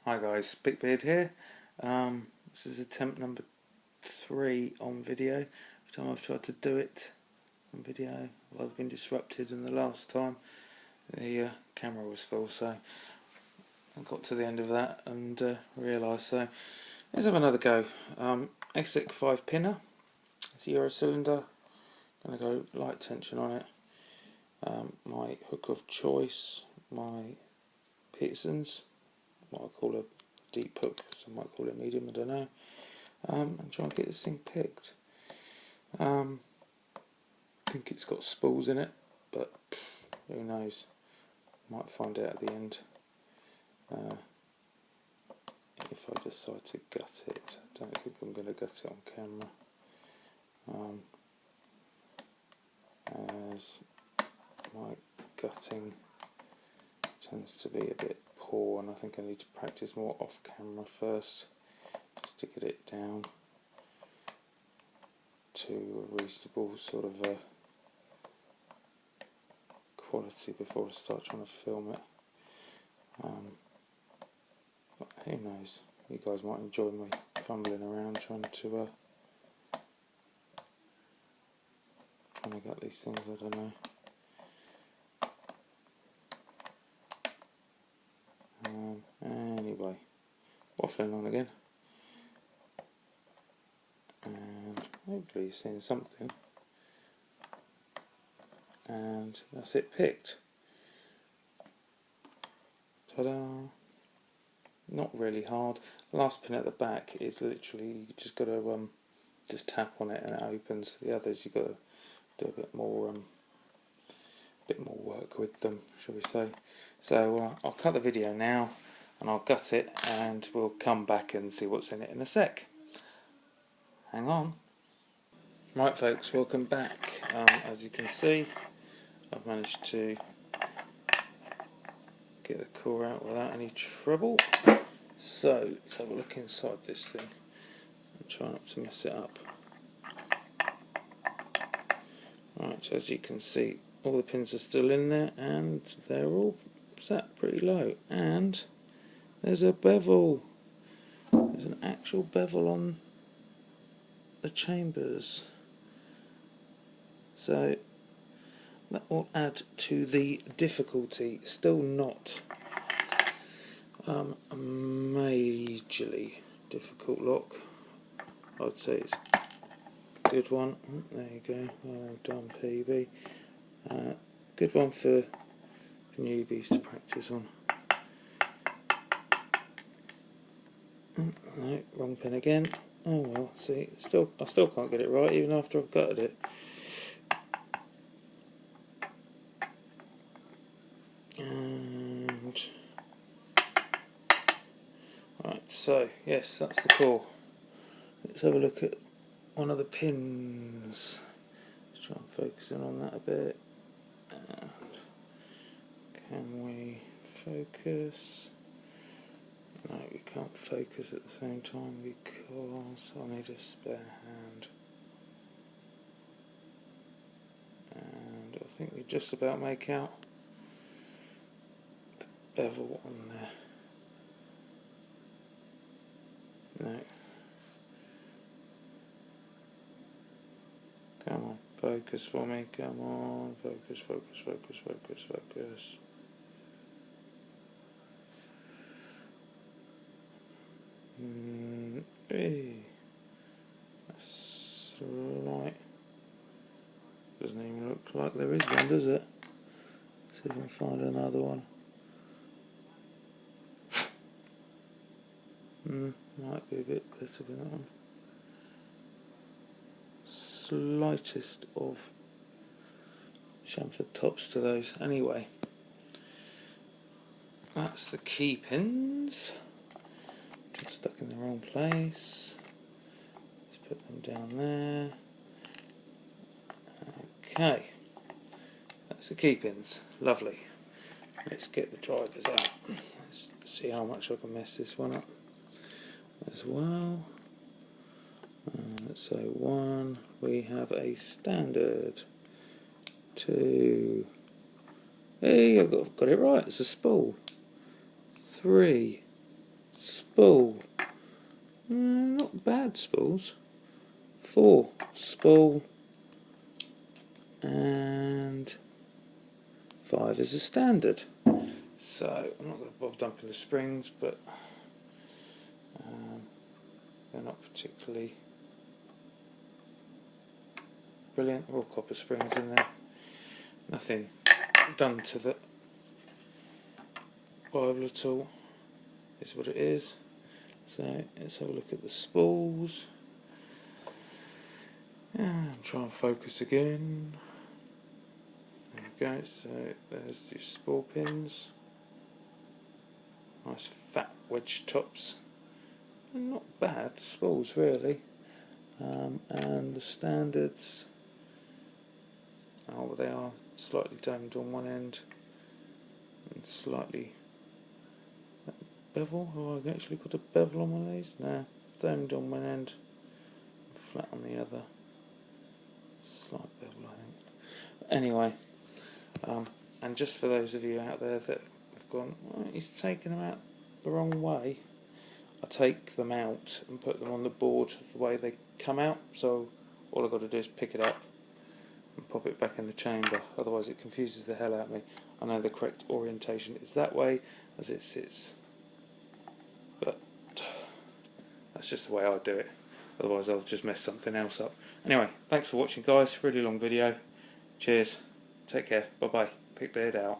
Hi guys, Big Beard here. This is attempt number 3 on video. Every time I've tried to do it on video, I've been disrupted, and the last time the camera was full, so I got to the end of that and realised. So let's have another go. Asec 5pinner. It's a Euro cylinder. Going to go light tension on it. My hook of choice, my Peterson's. What I call a deep hook, some might call it medium, I don't know, and try and get this thing picked. I think it's got spools in it, but who knows, might find out at the end if I decide to gut it. I don't think I'm going to gut it on camera, as my gutting tends to be a bit poor, and I think I need to practice more off camera first, just to get it down to a reasonable sort of quality before I start trying to film it. But who knows, you guys might enjoy me fumbling around trying to gut these things, I don't know. Anyway, waffling on again, and hopefully you're seeing something, and that's it picked. Ta-da! Not really hard. The last pin at the back is literally, you just got to just tap on it and it opens. The others you've got to do a bit more work with them, shall we say. So I'll cut the video now and I'll gut it, and we'll come back and see what's in it in a sec. Hang on. Right folks, welcome back. As you can see, I've managed to get the core out without any trouble. So let's have a look inside this thing and try not to mess it up. Right, so as you can see, all the pins are still in there and they're all sat pretty low, and there's a bevel. There's an actual bevel on the chambers, so that will add to the difficulty. Still not a majorly difficult lock. I'd say it's a good one. There you go, well done PB. Good one for newbies to practice on. No, wrong pin again. Oh well, see, I still can't get it right even after I've gutted it. And right, so yes, that's the core. Let's have a look at one of the pins. Let's try and focus in on that a bit. And can we focus? No, we can't focus at the same time because I need a spare hand. And I think we just about make out the bevel on there. No. Come on, focus for me, come on, focus, focus, focus, focus, focus. Hey, that's right. Doesn't even look like there is one, does it? See if I can find another one. Might be a bit better with that one. Slightest of chamfered tops to those. Anyway, that's the key pins. Just stuck in the wrong place. Let's put them down there. Okay, that's the key pins. Lovely. Let's get the drivers out. Let's see how much I can mess this one up as well. So 1, we have a standard. 2, hey, I've got it right, it's a spool. 3, spool. Not bad spools. 4 spool and 5 is a standard. So I'm not going to bother dumping the springs, but they're not particularly brilliant. All copper springs in there. Nothing done to the Bible at all. Is what it is. So let's have a look at the spools. And try and focus again. There we go. So there's your spool pins. Nice fat wedge tops. Not bad spools really. And the standards. Oh, they are slightly domed on one end and slightly bevel. Have I actually got a bevel on one of these? No, domed on one end, flat on the other. Slight bevel, I think. Anyway, and just for those of you out there that have gone, oh, he's taken them out the wrong way, I take them out and put them on the board the way they come out. So all I've got to do is pick it up and pop it back in the chamber, otherwise it confuses the hell out of me. I know the correct orientation is that way as it sits, but that's just the way I do it, otherwise I'll just mess something else up. Anyway, thanks for watching guys, really long video. Cheers, take care, bye bye, Pickbeard out.